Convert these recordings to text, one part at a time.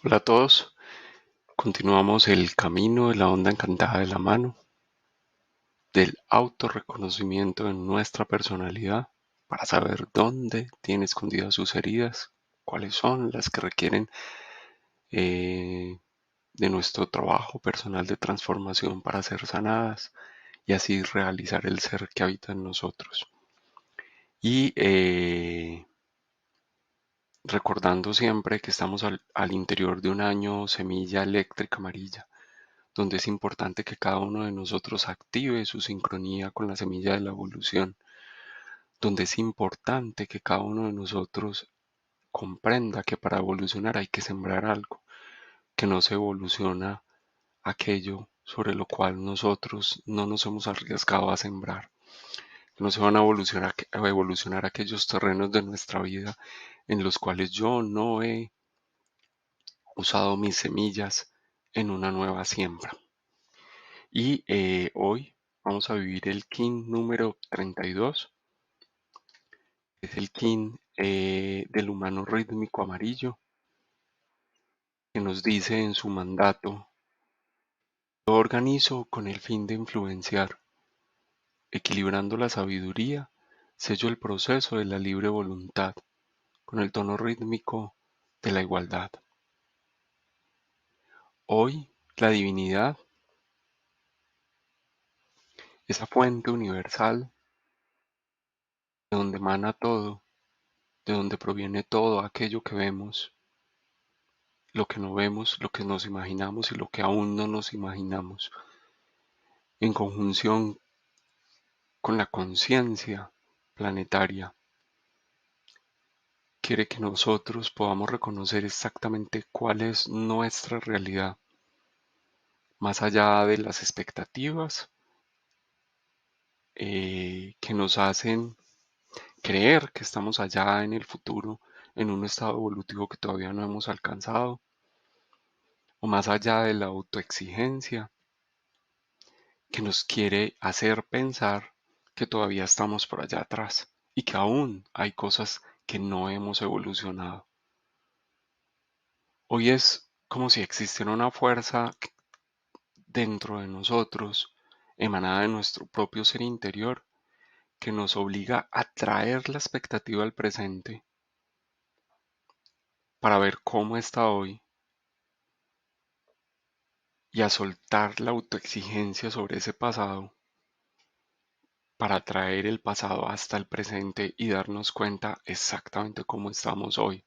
Hola a todos, continuamos el camino de la onda encantada de la mano, del autorreconocimiento de nuestra personalidad para saber dónde tiene escondidas sus heridas, cuáles son las que requieren eh, de nuestro trabajo personal de transformación para ser sanadas y así realizar el ser que habita en nosotros. Y recordando siempre que estamos al interior de un año semilla eléctrica amarilla donde es importante que cada uno de nosotros active su sincronía con la semilla de la evolución, donde es importante que cada uno de nosotros comprenda que para evolucionar hay que sembrar algo, que no se evoluciona aquello sobre lo cual nosotros no nos hemos arriesgado a sembrar, que no se van a evolucionar aquellos terrenos de nuestra vida en los cuales yo no he usado mis semillas en una nueva siembra. Y hoy vamos a vivir el kin número 32, es el kin del humano rítmico amarillo, que nos dice en su mandato: yo organizo con el fin de influenciar, equilibrando la sabiduría, sello el proceso de la libre voluntad, con el tono rítmico de la igualdad. Hoy, la divinidad, esa fuente universal, de donde emana todo, de donde proviene todo aquello que vemos, lo que no vemos, lo que nos imaginamos y lo que aún no nos imaginamos, en conjunción con la conciencia planetaria, quiere que nosotros podamos reconocer exactamente cuál es nuestra realidad, más allá de las expectativas que nos hacen creer que estamos allá en el futuro, en un estado evolutivo que todavía no hemos alcanzado, o más allá de la autoexigencia que nos quiere hacer pensar que todavía estamos por allá atrás y que aún hay cosas que no hemos evolucionado. Hoy es como si existiera una fuerza dentro de nosotros, emanada de nuestro propio ser interior, que nos obliga a traer la expectativa al presente para ver cómo está hoy y a soltar la autoexigencia sobre ese pasado para traer el pasado hasta el presente y darnos cuenta exactamente cómo estamos hoy.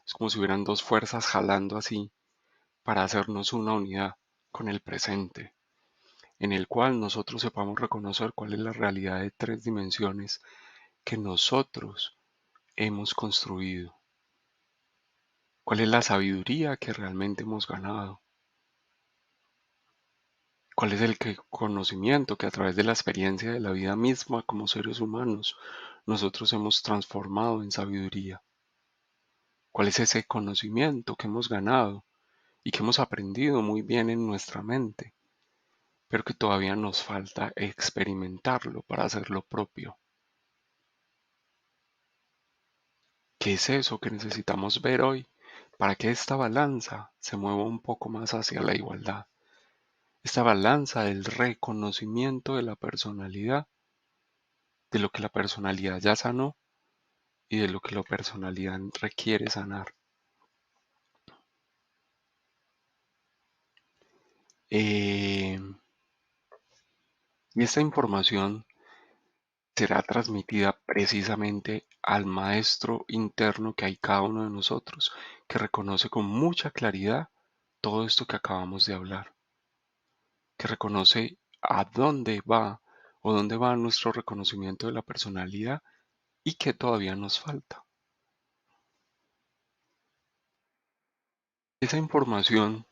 Es como si hubieran dos fuerzas jalando así para hacernos una unidad con el presente, en el cual nosotros sepamos reconocer cuál es la realidad de tres dimensiones que nosotros hemos construido, cuál es la sabiduría que realmente hemos ganado, cuál es el conocimiento que a través de la experiencia de la vida misma como seres humanos nosotros hemos transformado en sabiduría, cuál es ese conocimiento que hemos ganado y que hemos aprendido muy bien en nuestra mente, pero que todavía nos falta experimentarlo para hacerlo propio. ¿Qué es eso que necesitamos ver hoy para que esta balanza se mueva un poco más hacia la igualdad? Esta balanza del reconocimiento de la personalidad, de lo que la personalidad ya sanó y de lo que la personalidad requiere sanar. Eh, y esta información será transmitida precisamente al maestro interno que hay cada uno de nosotros, que reconoce con mucha claridad todo esto que acabamos de hablar, que reconoce a dónde va o dónde va nuestro reconocimiento de la personalidad y que todavía nos falta. Esa información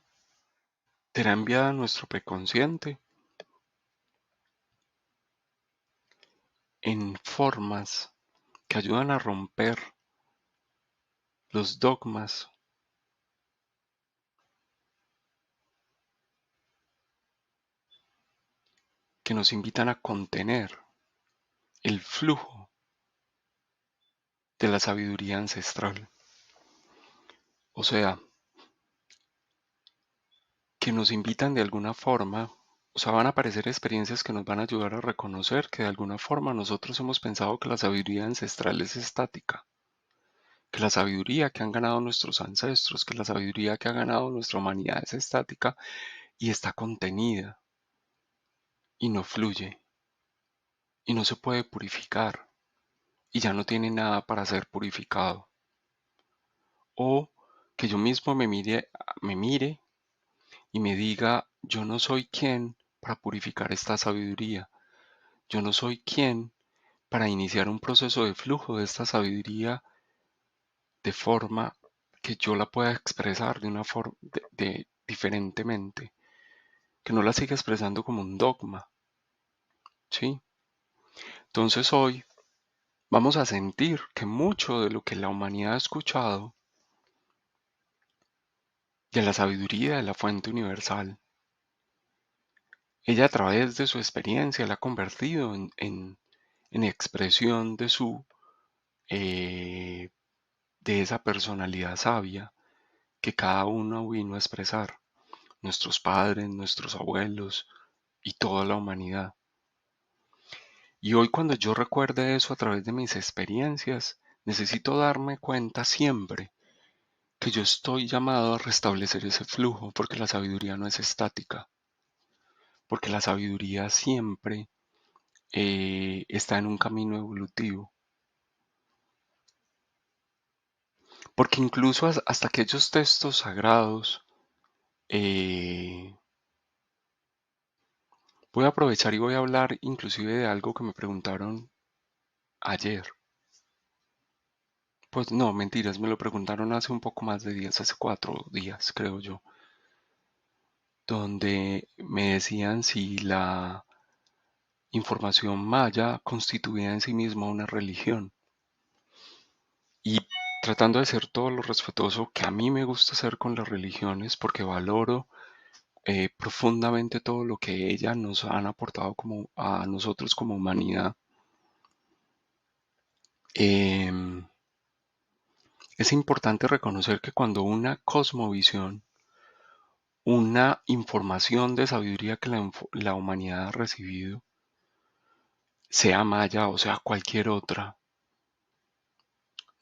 será enviada a nuestro preconsciente en formas que ayudan a romper los dogmas que nos invitan a contener el flujo de la sabiduría ancestral. O sea, que nos invitan de alguna forma, o sea, van a aparecer experiencias que nos van a ayudar a reconocer que de alguna forma nosotros hemos pensado que la sabiduría ancestral es estática, que la sabiduría que han ganado nuestros ancestros, que la sabiduría que ha ganado nuestra humanidad es estática y está contenida y no fluye y no se puede purificar y ya no tiene nada para ser purificado. O que yo mismo me mire y me diga, yo no soy quien para purificar esta sabiduría. Yo no soy quien para iniciar un proceso de flujo de esta sabiduría de forma que yo la pueda expresar de una forma diferentemente, que no la siga expresando como un dogma, ¿sí? Entonces hoy vamos a sentir que mucho de lo que la humanidad ha escuchado de la sabiduría de la fuente universal, ella a través de su experiencia la ha convertido en expresión eh, de esa personalidad sabia que cada uno vino a expresar, nuestros padres, nuestros abuelos y toda la humanidad. Y hoy cuando yo recuerde eso a través de mis experiencias, necesito darme cuenta siempre que yo estoy llamado a restablecer ese flujo porque la sabiduría no es estática, porque la sabiduría siempre está en un camino evolutivo, porque incluso hasta aquellos textos sagrados, eh, voy a aprovechar y voy a hablar inclusive de algo que me preguntaron ayer. Pues no, mentiras, me lo preguntaron hace un poco más de días, hace 4 días, creo yo, donde me decían si la información maya constituía en sí misma una religión. Y tratando de ser todo lo respetuoso que a mí me gusta ser con las religiones, porque valoro profundamente todo lo que ellas nos han aportado como, a nosotros como humanidad. Em, es importante reconocer que cuando una cosmovisión, una información de sabiduría que la humanidad ha recibido, sea maya o sea cualquier otra,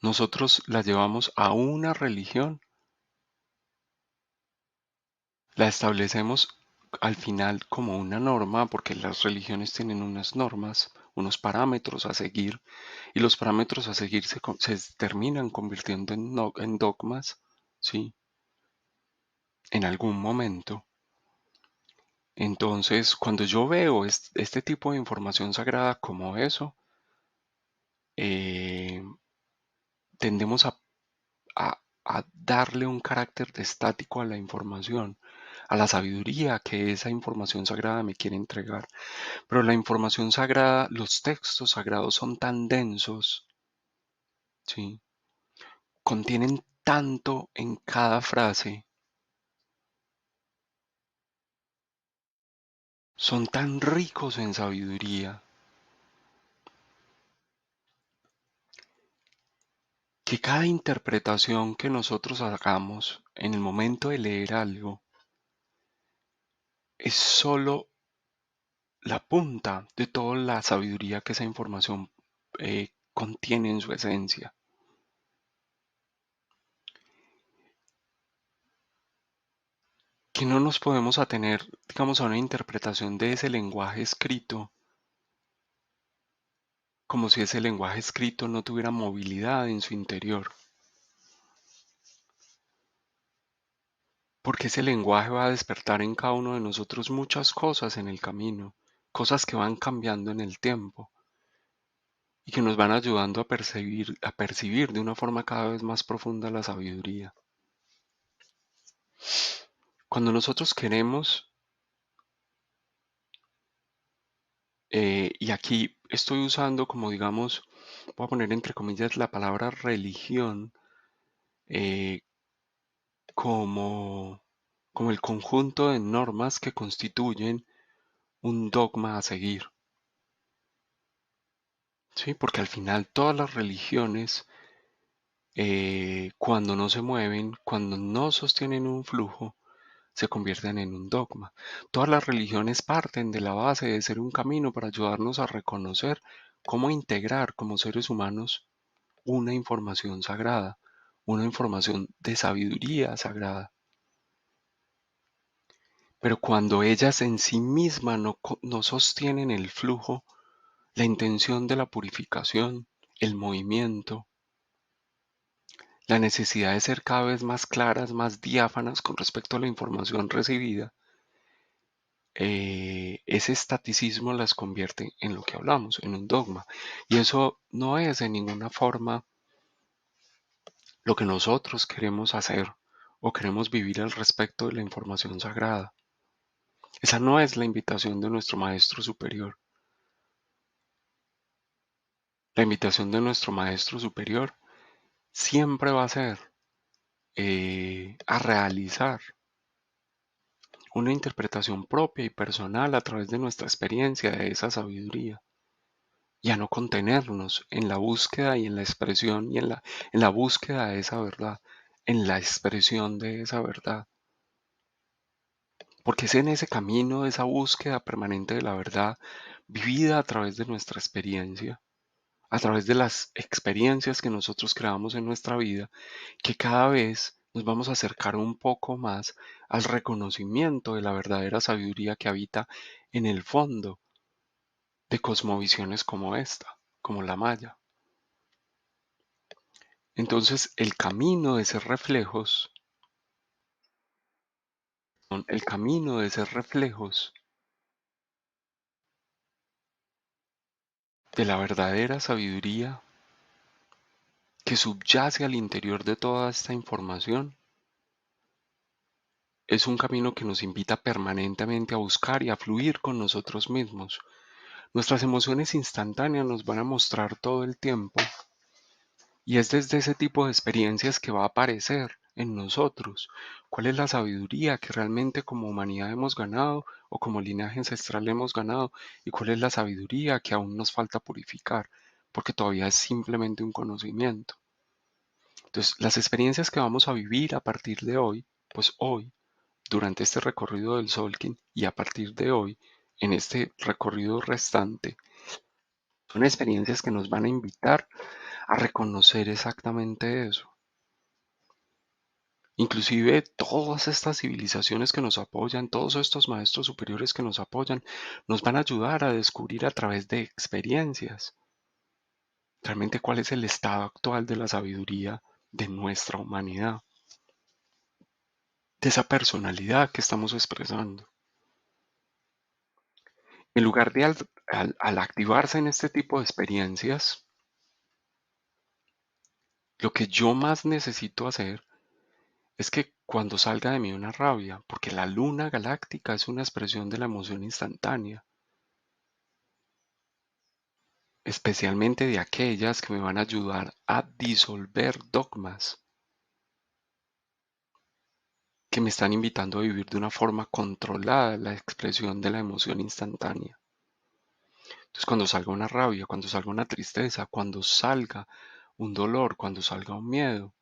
nosotros la llevamos a una religión, la establecemos al final como una norma, porque las religiones tienen unas normas, unos parámetros a seguir, y los parámetros a seguir se terminan convirtiendo en dogmas, ¿sí? En algún momento. Entonces, cuando yo veo este tipo de información sagrada como eso, eh, tendemos a darle un carácter de estático a la información, a la sabiduría que esa información sagrada me quiere entregar. Pero la información sagrada, los textos sagrados son tan densos, ¿sí? Contienen tanto en cada frase, son tan ricos en sabiduría, que cada interpretación que nosotros hagamos en el momento de leer algo es solo la punta de toda la sabiduría que esa información contiene en su esencia. Que no nos podemos atener, digamos, a una interpretación de ese lenguaje escrito, como si ese lenguaje escrito no tuviera movilidad en su interior, porque ese lenguaje va a despertar en cada uno de nosotros muchas cosas en el camino, cosas que van cambiando en el tiempo y que nos van ayudando a percibir de una forma cada vez más profunda la sabiduría. Cuando nosotros queremos, y aquí estoy usando como digamos, voy a poner entre comillas la palabra religión, eh, como, como el conjunto de normas que constituyen un dogma a seguir. Sí, porque al final todas las religiones, cuando no se mueven, cuando no sostienen un flujo, se convierten en un dogma. Todas las religiones parten de la base de ser un camino para ayudarnos a reconocer cómo integrar como seres humanos una información sagrada, una información de sabiduría sagrada. Pero cuando ellas en sí mismas no sostienen el flujo, la intención de la purificación, el movimiento, la necesidad de ser cada vez más claras, más diáfanas con respecto a la información recibida, ese estaticismo las convierte en lo que hablamos, en un dogma. Y eso no es en ninguna forma lo que nosotros queremos hacer o queremos vivir al respecto de la información sagrada. Esa no es la invitación de nuestro Maestro Superior. La invitación de nuestro Maestro Superior siempre va a ser a realizar una interpretación propia y personal a través de nuestra experiencia de esa sabiduría y a no contenernos en la búsqueda y en la expresión y en la búsqueda de esa verdad, en la expresión de esa verdad. Porque es en ese camino, de esa búsqueda permanente de la verdad, vivida a través de nuestra experiencia, a través de las experiencias que nosotros creamos en nuestra vida, que cada vez nos vamos a acercar un poco más al reconocimiento de la verdadera sabiduría que habita en el fondo de cosmovisiones como esta, como la maya. Entonces, el camino de ser reflejos, el camino de ser reflejos de la verdadera sabiduría que subyace al interior de toda esta información, es un camino que nos invita permanentemente a buscar y a fluir con nosotros mismos. Nuestras emociones instantáneas nos van a mostrar todo el tiempo y es desde ese tipo de experiencias que va a aparecer en nosotros cuál es la sabiduría que realmente como humanidad hemos ganado o como linaje ancestral hemos ganado y cuál es la sabiduría que aún nos falta purificar porque todavía es simplemente un conocimiento. Entonces, las experiencias que vamos a vivir a partir de hoy, pues hoy, durante este recorrido del Solkin y a partir de hoy, en este recorrido restante, son experiencias que nos van a invitar a reconocer exactamente eso. Inclusive todas estas civilizaciones que nos apoyan, todos estos maestros superiores que nos apoyan, nos van a ayudar a descubrir a través de experiencias realmente cuál es el estado actual de la sabiduría de nuestra humanidad, de esa personalidad que estamos expresando. En lugar de al activarse en este tipo de experiencias, lo que yo más necesito hacer es que cuando salga de mí una rabia, porque la luna galáctica es una expresión de la emoción instantánea, especialmente de aquellas que me van a ayudar a disolver dogmas que me están invitando a vivir de una forma controlada la expresión de la emoción instantánea. Entonces, cuando salga una rabia, cuando salga una tristeza, cuando salga un dolor, cuando salga un miedo,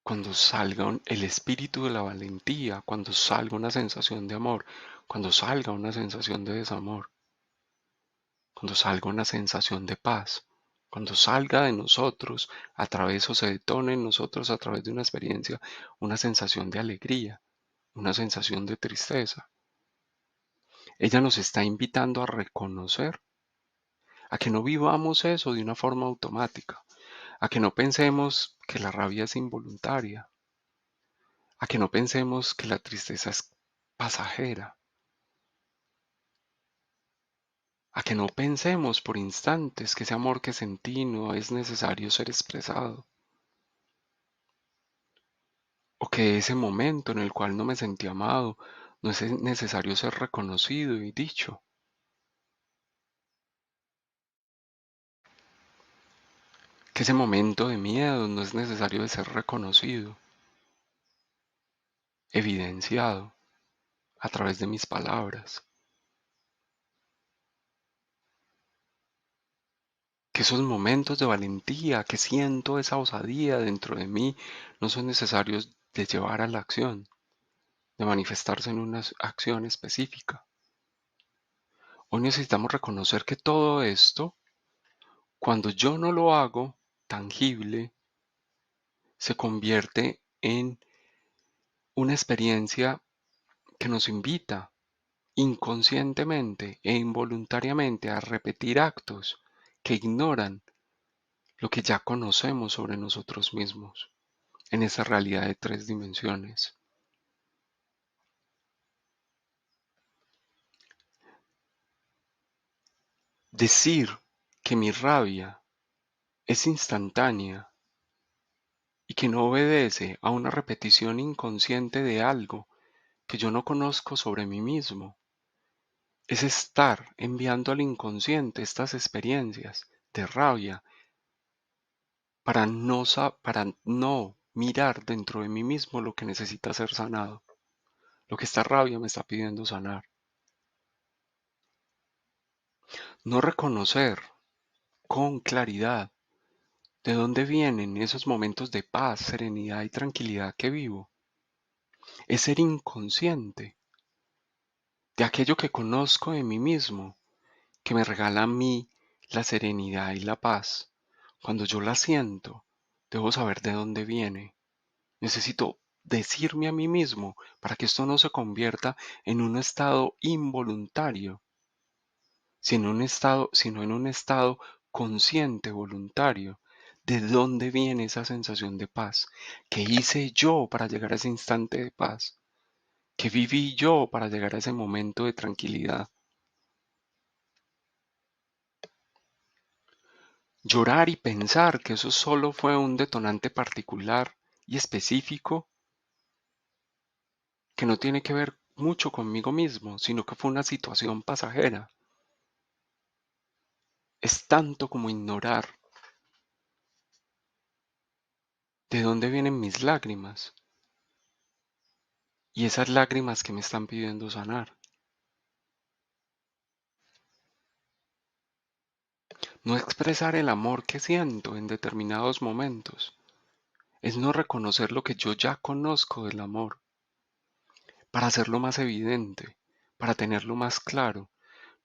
cuando salga el espíritu de la valentía, cuando salga una sensación de amor, cuando salga una sensación de desamor, cuando salga una sensación de paz, cuando salga de nosotros a través o se detone en nosotros a través de una experiencia, una sensación de alegría, una sensación de tristeza. Ella nos está invitando a reconocer, a que no vivamos eso de una forma automática, a que no pensemos que la rabia es involuntaria, a que no pensemos que la tristeza es pasajera, a que no pensemos por instantes que ese amor que sentí no es necesario ser expresado, o que ese momento en el cual no me sentí amado no es necesario ser reconocido y dicho, que ese momento de miedo no es necesario de ser reconocido, evidenciado a través de mis palabras, que esos momentos de valentía, que siento esa osadía dentro de mí, no son necesarios de llevar a la acción, de manifestarse en una acción específica. Hoy necesitamos reconocer que todo esto, cuando yo no lo hago tangible, se convierte en una experiencia que nos invita inconscientemente e involuntariamente a repetir actos que ignoran lo que ya conocemos sobre nosotros mismos en esa realidad de tres dimensiones. Decir que mi rabia es instantánea y que no obedece a una repetición inconsciente de algo que yo no conozco sobre mí mismo, es estar enviando al inconsciente estas experiencias de rabia para no mirar dentro de mí mismo lo que necesita ser sanado, lo que esta rabia me está pidiendo sanar. No reconocer con claridad de dónde vienen esos momentos de paz, serenidad y tranquilidad que vivo. Es ser inconsciente de aquello que conozco de mí mismo, que me regala a mí la serenidad y la paz. Cuando yo la siento, debo saber de dónde viene. Necesito decirme a mí mismo para que esto no se convierta en un estado involuntario, sino en un estado consciente, voluntario. ¿De dónde viene esa sensación de paz? ¿Qué hice yo para llegar a ese instante de paz? ¿Qué viví yo para llegar a ese momento de tranquilidad? Llorar y pensar que eso solo fue un detonante particular y específico que no tiene que ver mucho conmigo mismo, sino que fue una situación pasajera. Es tanto como ignorar de dónde vienen mis lágrimas y esas lágrimas que me están pidiendo sanar. No expresar el amor que siento en determinados momentos. Es no reconocer lo que yo ya conozco del amor, para hacerlo más evidente, para tenerlo más claro,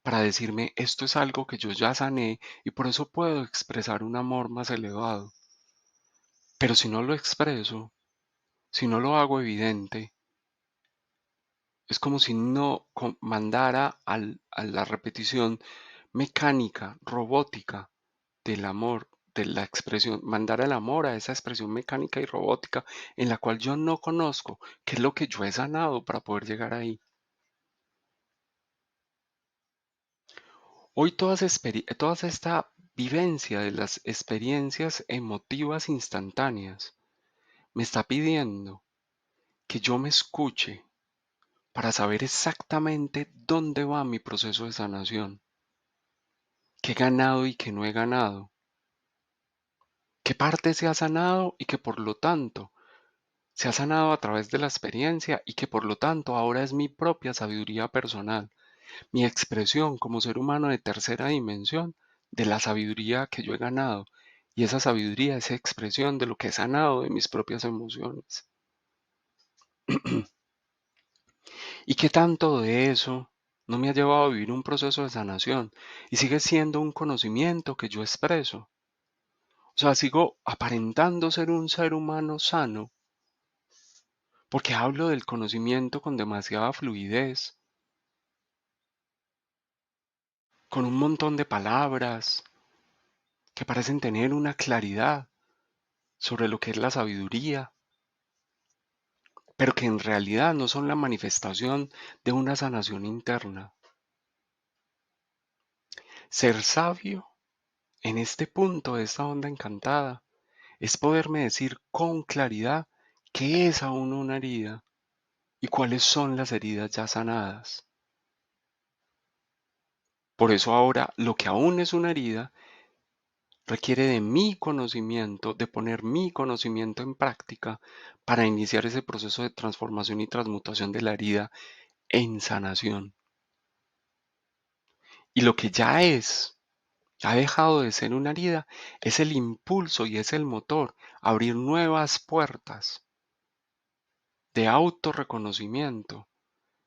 para decirme esto es algo que yo ya sané y por eso puedo expresar un amor más elevado. Pero si no lo expreso, si no lo hago evidente, es como si no mandara a la repetición mecánica, robótica del amor, de la expresión, mandar el amor a esa expresión mecánica y robótica en la cual yo no conozco qué es lo que yo he sanado para poder llegar ahí. Hoy toda esta vivencia de las experiencias emotivas instantáneas me está pidiendo que yo me escuche para saber exactamente dónde va mi proceso de sanación, qué he ganado y qué no he ganado, qué parte se ha sanado y que por lo tanto se ha sanado a través de la experiencia y que por lo tanto ahora es mi propia sabiduría personal, mi expresión como ser humano de tercera dimensión de la sabiduría que yo he ganado. Y esa sabiduría es expresión de lo que he sanado de mis propias emociones. ¿Y qué tanto de eso no me ha llevado a vivir un proceso de sanación y sigue siendo un conocimiento que yo expreso? O sea, sigo aparentando ser un ser humano sano porque hablo del conocimiento con demasiada fluidez, con un montón de palabras que parecen tener una claridad sobre lo que es la sabiduría, pero que en realidad no son la manifestación de una sanación interna. Ser sabio en este punto de esta onda encantada es poderme decir con claridad qué es aún una herida y cuáles son las heridas ya sanadas. Por eso ahora lo que aún es una herida requiere de mi conocimiento, de poner mi conocimiento en práctica para iniciar ese proceso de transformación y transmutación de la herida en sanación. Y lo que ya es, ha dejado de ser una herida, es el impulso y es el motor, abrir nuevas puertas de autorreconocimiento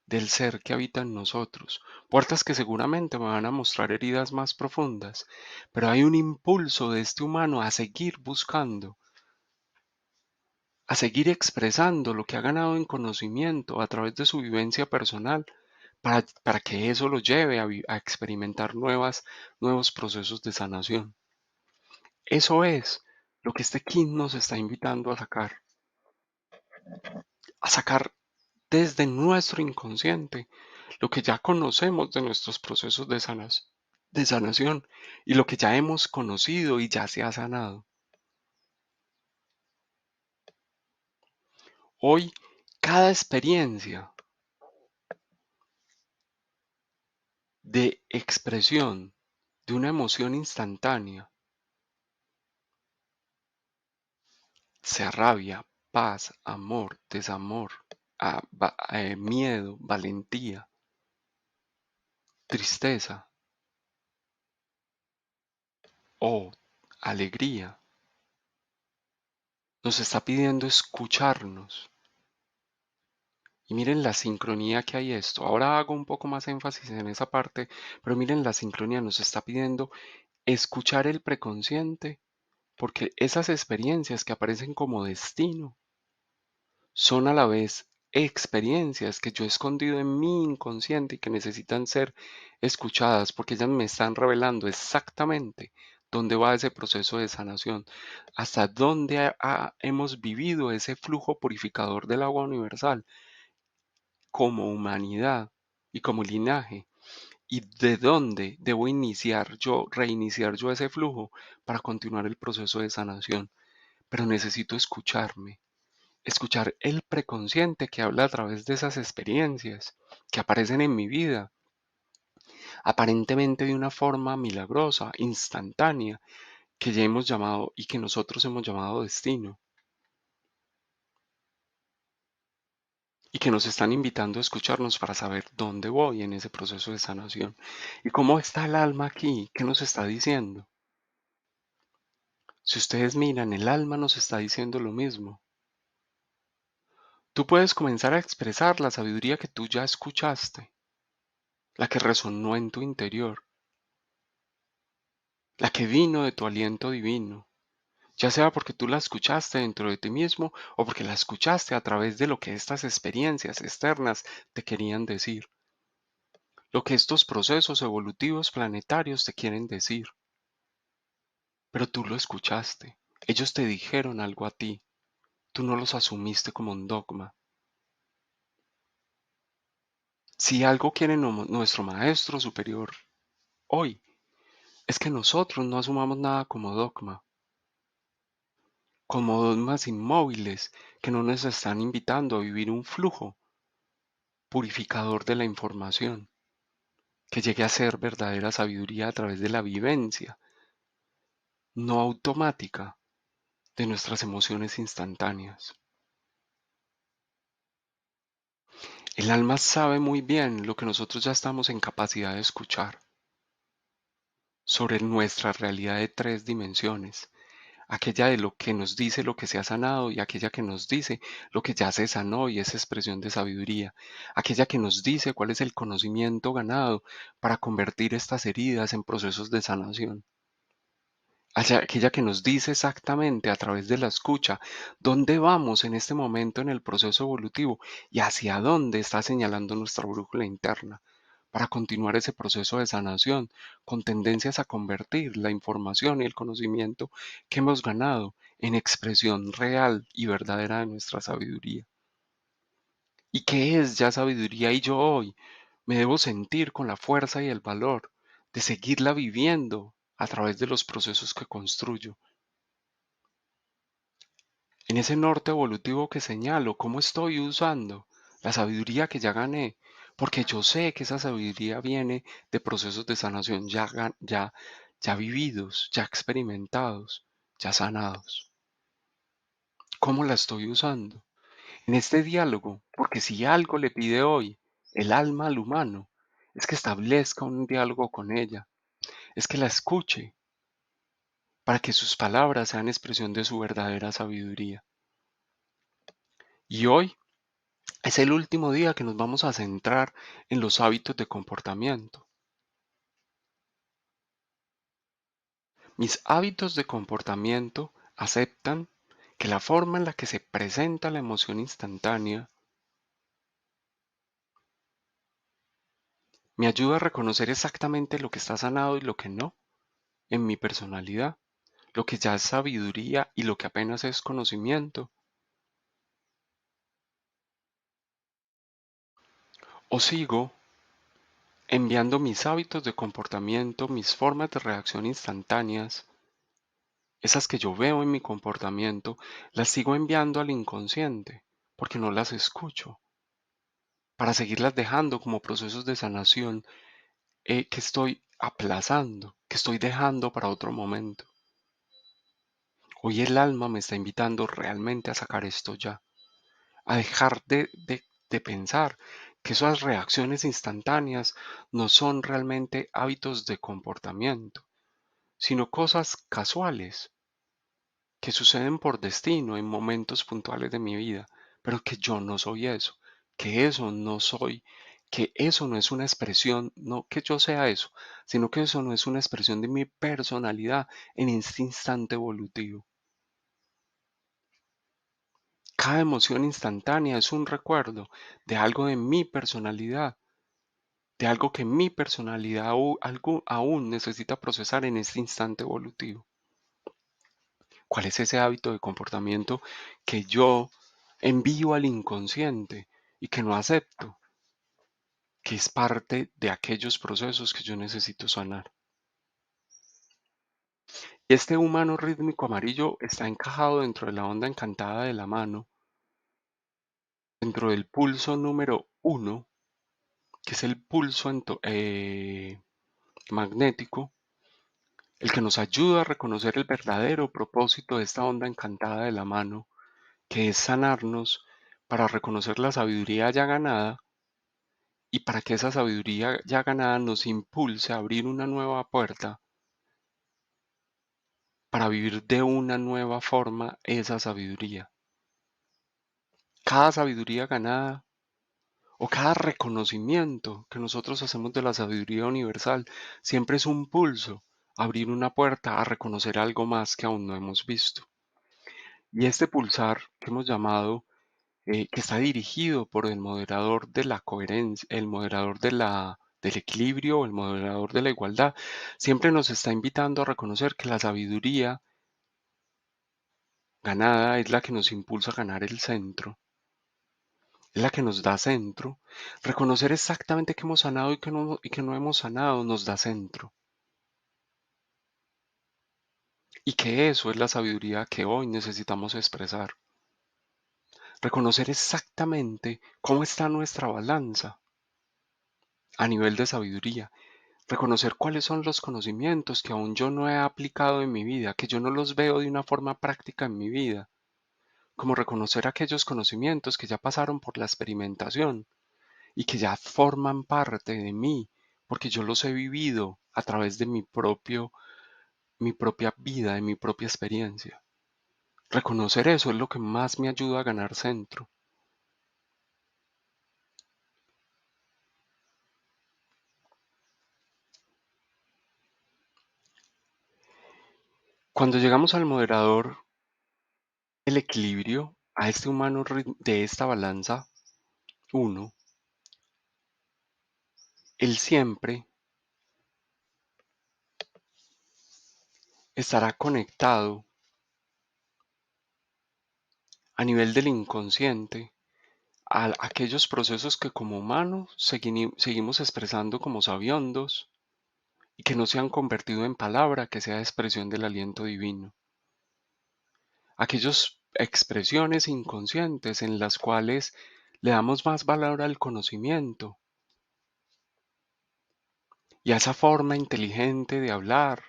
del ser que habita en nosotros, puertas que seguramente me van a mostrar heridas más profundas, pero hay un impulso de este humano a seguir buscando, a seguir expresando lo que ha ganado en conocimiento a través de su vivencia personal, para que eso lo lleve a experimentar nuevos procesos de sanación. Eso es lo que este King nos está invitando a sacar desde nuestro inconsciente lo que ya conocemos de nuestros procesos de sanación y lo que ya hemos conocido y ya se ha sanado. Hoy, cada experiencia de expresión de una emoción instantánea, sea rabia, paz, amor, desamor, miedo, valentía, tristeza o alegría, nos está pidiendo escucharnos. Y miren la sincronía que hay esto. Ahora hago un poco más énfasis en esa parte, pero miren la sincronía. Nos está pidiendo escuchar el preconsciente, porque esas experiencias que aparecen como destino son a la vez experiencias que yo he escondido en mi inconsciente y que necesitan ser escuchadas, porque ellas me están revelando exactamente dónde va ese proceso de sanación, hasta dónde hemos vivido ese flujo purificador del agua universal como humanidad y como linaje, y de dónde debo reiniciar yo ese flujo para continuar el proceso de sanación. Pero necesito escucharme, escuchar el preconsciente que habla a través de esas experiencias que aparecen en mi vida, aparentemente de una forma milagrosa, instantánea, que ya hemos llamado y que nosotros hemos llamado destino, y que nos están invitando a escucharnos para saber dónde voy en ese proceso de sanación. ¿Y cómo está el alma aquí? ¿Qué nos está diciendo? Si ustedes miran, el alma nos está diciendo lo mismo. Tú puedes comenzar a expresar la sabiduría que tú ya escuchaste, la que resonó en tu interior, la que vino de tu aliento divino, ya sea porque tú la escuchaste dentro de ti mismo o porque la escuchaste a través de lo que estas experiencias externas te querían decir, lo que estos procesos evolutivos planetarios te quieren decir. Pero tú lo escuchaste, ellos te dijeron algo a ti, tú no los asumiste como un dogma. Si algo quiere nuestro Maestro Superior hoy, es que nosotros no asumamos nada como dogmas inmóviles que no nos están invitando a vivir un flujo purificador de la información, que llegue a ser verdadera sabiduría a través de la vivencia, no automática, de nuestras emociones instantáneas. El alma sabe muy bien lo que nosotros ya estamos en capacidad de escuchar sobre nuestra realidad de tres dimensiones, aquella de lo que nos dice lo que se ha sanado y aquella que nos dice lo que ya se sanó y es expresión de sabiduría, aquella que nos dice cuál es el conocimiento ganado para convertir estas heridas en procesos de sanación, aquella que nos dice exactamente a través de la escucha dónde vamos en este momento en el proceso evolutivo y hacia dónde está señalando nuestra brújula interna para continuar ese proceso de sanación con tendencias a convertir la información y el conocimiento que hemos ganado en expresión real y verdadera de nuestra sabiduría. ¿Y qué es ya sabiduría? Y yo hoy me debo sentir con la fuerza y el valor de seguirla viviendo a través de los procesos que construyo. En ese norte evolutivo que señalo, ¿cómo estoy usando la sabiduría que ya gané? Porque yo sé que esa sabiduría viene de procesos de sanación ya vividos, ya experimentados, ya sanados. ¿Cómo la estoy usando? En este diálogo, porque si algo le pide hoy el alma al humano, es que establezca un diálogo con ella, es que la escuche para que sus palabras sean expresión de su verdadera sabiduría. Y hoy Es el último día que nos vamos a centrar en los hábitos de comportamiento. Mis hábitos de comportamiento aceptan que la forma en la que se presenta la emoción instantánea me ayuda a reconocer exactamente lo que está sanado y lo que no en mi personalidad, lo que ya es sabiduría y lo que apenas es conocimiento. O sigo enviando mis hábitos de comportamiento, mis formas de reacción instantáneas, esas que yo veo en mi comportamiento, las sigo enviando al inconsciente porque no las escucho, para seguirlas dejando como procesos de sanación que estoy aplazando, que estoy dejando para otro momento. Hoy el alma me está invitando realmente a sacar esto ya, a dejar de pensar que esas reacciones instantáneas no son realmente hábitos de comportamiento, sino cosas casuales que suceden por destino en momentos puntuales de mi vida, pero que yo no soy eso, que eso no soy, que eso no es una expresión, no que yo sea eso, sino que eso no es una expresión de mi personalidad en este instante evolutivo. Cada emoción instantánea es un recuerdo de algo de mi personalidad, de algo que mi personalidad algo aún necesita procesar en este instante evolutivo. ¿Cuál es ese hábito de comportamiento que yo envío al inconsciente y que no acepto, que es parte de aquellos procesos que yo necesito sanar? Y este humano rítmico amarillo está encajado dentro de la onda encantada de la mano, dentro del pulso número uno, que es el pulso magnético, el que nos ayuda a reconocer el verdadero propósito de esta onda encantada de la mano, que es sanarnos para reconocer la sabiduría ya ganada y para que esa sabiduría ya ganada nos impulse a abrir una nueva puerta para vivir de una nueva forma esa sabiduría. Cada sabiduría ganada o cada reconocimiento que nosotros hacemos de la sabiduría universal siempre es un pulso, abrir una puerta a reconocer algo más que aún no hemos visto. Y este pulsar que hemos llamado, que está dirigido por el moderador de la coherencia, el moderador del equilibrio, el moderador de la igualdad, siempre nos está invitando a reconocer que la sabiduría ganada es la que nos impulsa a ganar el centro, es la que nos da centro. Reconocer exactamente que hemos sanado y que no hemos sanado nos da centro. Y que eso es la sabiduría que hoy necesitamos expresar. Reconocer exactamente cómo está nuestra balanza a nivel de sabiduría. Reconocer cuáles son los conocimientos que aún yo no he aplicado en mi vida, que yo no los veo de una forma práctica en mi vida, como reconocer aquellos conocimientos que ya pasaron por la experimentación y que ya forman parte de mí, porque yo los he vivido a través de mi propia vida, de mi propia experiencia. Reconocer eso es lo que más me ayuda a ganar centro. Cuando llegamos al moderador, el equilibrio, a este humano de esta balanza uno, él siempre estará conectado a nivel del inconsciente a aquellos procesos que como humanos seguimos expresando como sabiondos y que no se han convertido en palabra que sea expresión del aliento divino. Aquellas expresiones inconscientes en las cuales le damos más valor al conocimiento y a esa forma inteligente de hablar,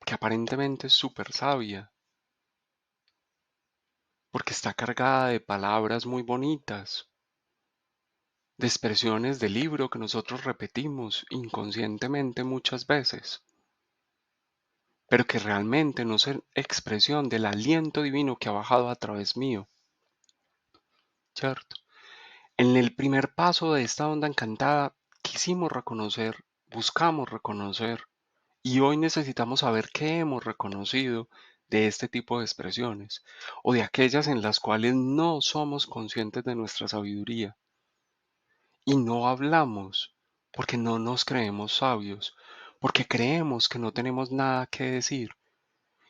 que aparentemente es súper sabia, porque está cargada de palabras muy bonitas, de expresiones del libro que nosotros repetimos inconscientemente muchas veces, pero que realmente no son expresión del aliento divino que ha bajado a través mío. ¿cierto? En el primer paso de esta onda encantada, quisimos reconocer, buscamos reconocer, y hoy necesitamos saber qué hemos reconocido de este tipo de expresiones, o de aquellas en las cuales no somos conscientes de nuestra sabiduría, y no hablamos porque no nos creemos sabios, porque creemos que no tenemos nada que decir.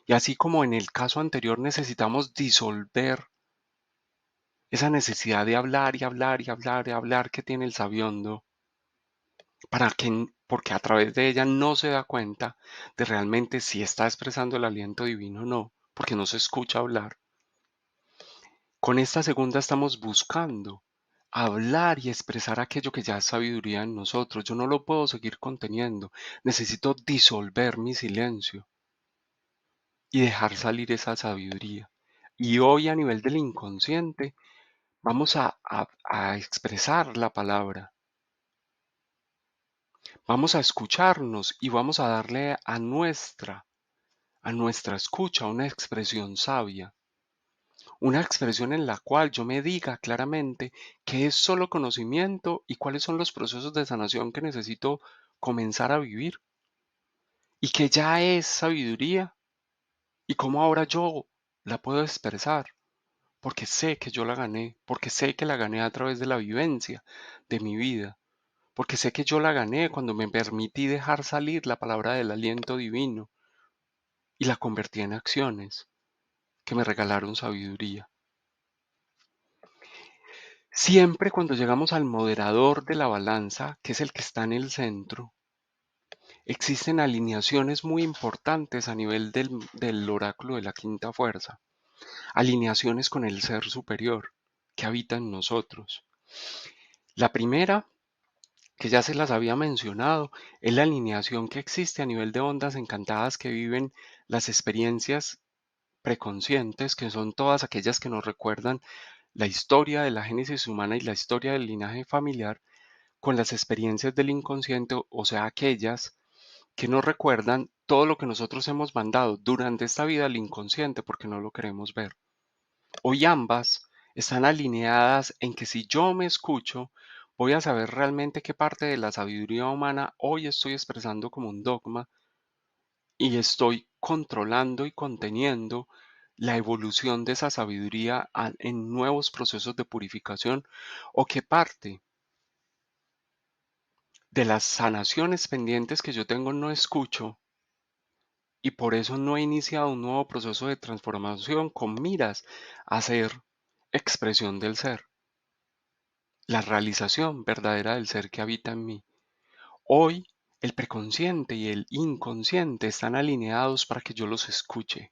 Y así como en el caso anterior necesitamos disolver esa necesidad de hablar y hablar y hablar y hablar que tiene el sabiondo, porque a través de ella no se da cuenta de realmente si está expresando el aliento divino o no, porque no se escucha hablar. Con esta segunda estamos buscando hablar y expresar aquello que ya es sabiduría en nosotros. Yo no lo puedo seguir conteniendo, necesito disolver mi silencio y dejar salir esa sabiduría. Y hoy a nivel del inconsciente vamos a expresar la palabra, vamos a escucharnos y vamos a darle a nuestra escucha una expresión sabia, una expresión en la cual yo me diga claramente qué es solo conocimiento y cuáles son los procesos de sanación que necesito comenzar a vivir y que ya es sabiduría y cómo ahora yo la puedo expresar, porque sé que yo la gané, porque sé que la gané a través de la vivencia de mi vida, porque sé que yo la gané cuando me permití dejar salir la palabra del aliento divino y la convertí en acciones que me regalaron sabiduría. Siempre cuando llegamos al moderador de la balanza, que es el que está en el centro, existen alineaciones muy importantes a nivel del oráculo de la quinta fuerza, alineaciones con el ser superior que habita en nosotros. La primera, que ya se las había mencionado, es la alineación que existe a nivel de ondas encantadas que viven las experiencias preconscientes, que son todas aquellas que nos recuerdan la historia de la génesis humana y la historia del linaje familiar, con las experiencias del inconsciente, o sea, aquellas que nos recuerdan todo lo que nosotros hemos mandado durante esta vida al inconsciente porque no lo queremos ver. Hoy ambas están alineadas en que si yo me escucho, voy a saber realmente qué parte de la sabiduría humana hoy estoy expresando como un dogma y estoy controlando y conteniendo la evolución de esa sabiduría en nuevos procesos de purificación, o qué parte de las sanaciones pendientes que yo tengo no escucho y por eso no he iniciado un nuevo proceso de transformación con miras a ser expresión del ser, la realización verdadera del ser que habita en mí. Hoy el preconsciente y el inconsciente están alineados para que yo los escuche,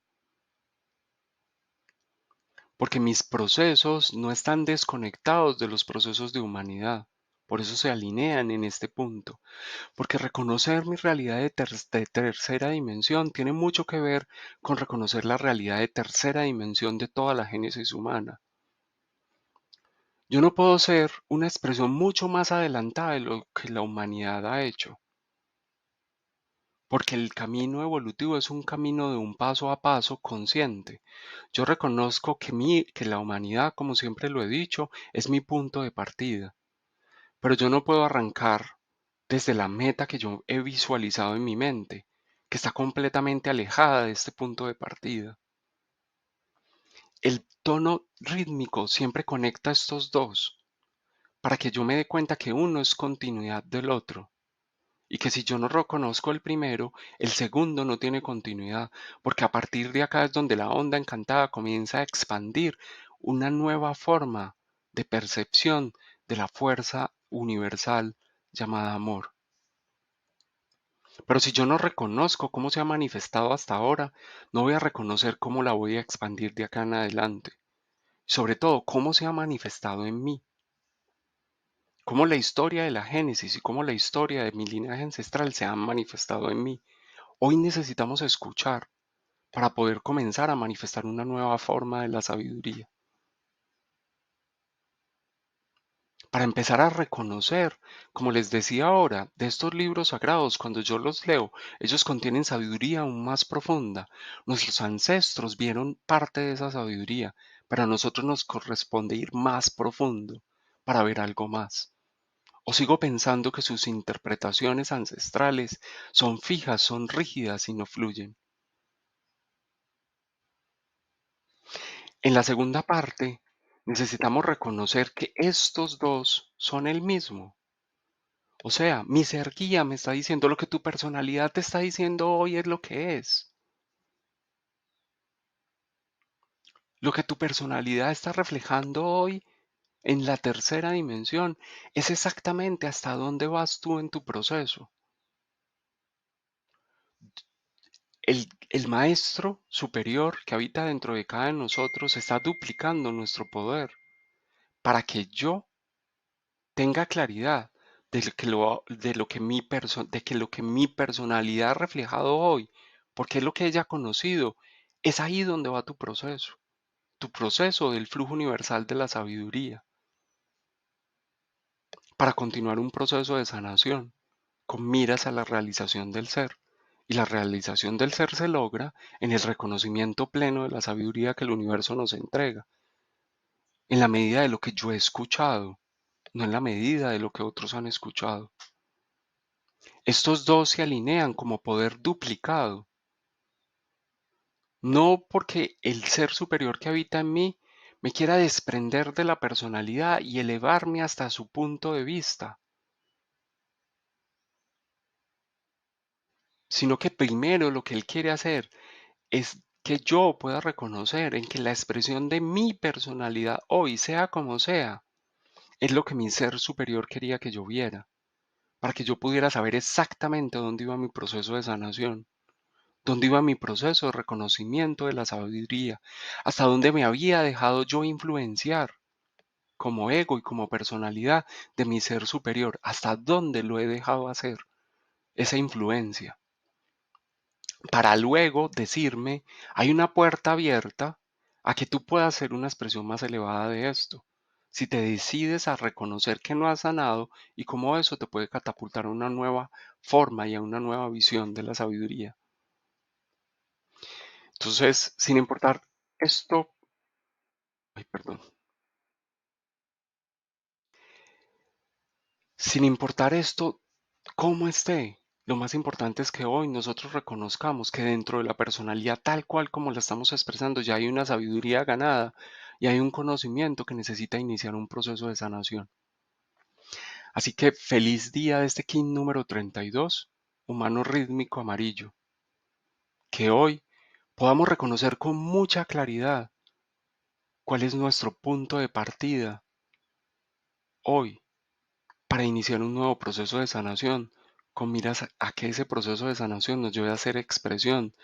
porque mis procesos no están desconectados de los procesos de humanidad. Por eso se alinean en este punto, porque reconocer mi realidad de tercera dimensión tiene mucho que ver con reconocer la realidad de tercera dimensión de toda la génesis humana. Yo no puedo ser una expresión mucho más adelantada de lo que la humanidad ha hecho, porque el camino evolutivo es un camino de un paso a paso consciente. Yo reconozco que la humanidad, como siempre lo he dicho, es mi punto de partida, pero yo no puedo arrancar desde la meta que yo he visualizado en mi mente, que está completamente alejada de este punto de partida. El tono rítmico siempre conecta estos dos, para que yo me dé cuenta que uno es continuidad del otro, y que si yo no reconozco el primero, el segundo no tiene continuidad, porque a partir de acá es donde la onda encantada comienza a expandir una nueva forma de percepción de la fuerza universal llamada amor. Pero si yo no reconozco cómo se ha manifestado hasta ahora, no voy a reconocer cómo la voy a expandir de acá en adelante. Sobre todo, cómo se ha manifestado en mí. Cómo la historia de la Génesis y cómo la historia de mi linaje ancestral se han manifestado en mí. Hoy necesitamos escuchar para poder comenzar a manifestar una nueva forma de la sabiduría. Para empezar a reconocer, como les decía ahora, de estos libros sagrados, cuando yo los leo, ellos contienen sabiduría aún más profunda. Nuestros ancestros vieron parte de esa sabiduría, pero a nosotros nos corresponde ir más profundo para ver algo más. ¿O sigo pensando que sus interpretaciones ancestrales son fijas, son rígidas y no fluyen? En la segunda parte, necesitamos reconocer que estos dos son el mismo. O sea, mi ser guía me está diciendo lo que tu personalidad te está diciendo hoy es lo que es. Lo que tu personalidad está reflejando hoy en la tercera dimensión es exactamente hasta dónde vas tú en tu proceso. El maestro superior que habita dentro de cada de nosotros está duplicando nuestro poder para que yo tenga claridad de que lo que mi personalidad ha reflejado hoy, porque es lo que ella ha conocido, es ahí donde va tu proceso del flujo universal de la sabiduría, para continuar un proceso de sanación, con miras a la realización del ser. Y la realización del ser se logra en el reconocimiento pleno de la sabiduría que el universo nos entrega, en la medida de lo que yo he escuchado, no en la medida de lo que otros han escuchado. Estos dos se alinean como poder duplicado, no porque el ser superior que habita en mí me quiera desprender de la personalidad y elevarme hasta su punto de vista, sino que primero lo que él quiere hacer es que yo pueda reconocer en que la expresión de mi personalidad hoy, sea como sea, es lo que mi ser superior quería que yo viera, para que yo pudiera saber exactamente dónde iba mi proceso de sanación, dónde iba mi proceso de reconocimiento de la sabiduría, hasta dónde me había dejado yo influenciar como ego y como personalidad de mi ser superior, hasta dónde lo he dejado hacer esa influencia, para luego decirme, hay una puerta abierta a que tú puedas ser una expresión más elevada de esto. Si te decides a reconocer que no has sanado y cómo eso te puede catapultar a una nueva forma y a una nueva visión de la sabiduría. Entonces, sin importar esto, ay, perdón, sin importar esto, cómo esté, lo más importante es que hoy nosotros reconozcamos que dentro de la personalidad tal cual como la estamos expresando ya hay una sabiduría ganada y hay un conocimiento que necesita iniciar un proceso de sanación. Así que feliz día de este King número 32, humano rítmico amarillo, que hoy podamos reconocer con mucha claridad cuál es nuestro punto de partida hoy para iniciar un nuevo proceso de sanación, con miras a que ese proceso de sanación nos lleve a ser expresión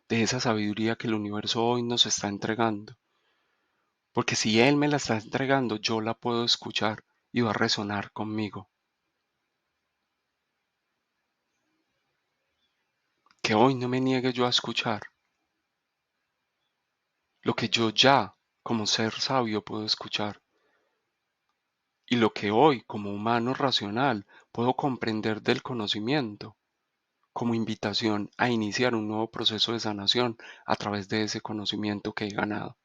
de esa sabiduría que el universo hoy nos está entregando. Porque si Él me la está entregando, yo la puedo escuchar y va a resonar conmigo. Que hoy no me niegue yo a escuchar lo que yo ya, como ser sabio, puedo escuchar. Y lo que hoy, como humano racional, puedo comprender del conocimiento, como invitación a iniciar un nuevo proceso de sanación a través de ese conocimiento que he ganado.